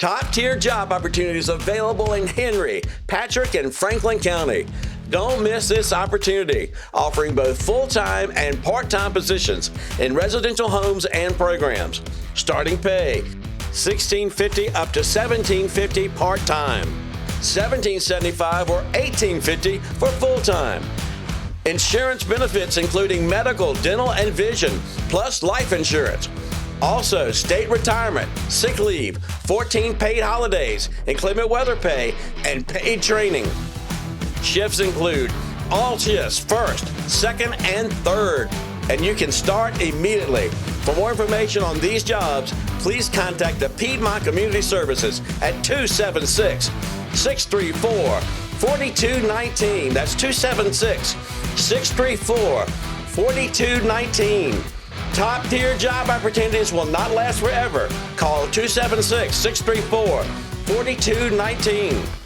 Top-tier job opportunities available in Henry, Patrick, and Franklin County. Don't miss this opportunity, offering both full-time and part-time positions in residential homes and programs. Starting pay, $16.50 up to $17.50 part-time, $17.75 or $18.50 for full-time. Insurance benefits including medical, dental, and vision, plus life insurance. Also, state retirement, sick leave, 14 paid holidays, inclement weather pay, and paid training. Shifts include all shifts, first, second, and third, and you can start immediately. For more information on these jobs, please contact the Piedment Community Services at 276-634-4219. That's 276-634-4219. Top-tier job opportunities will not last forever. Call 276-634-4219.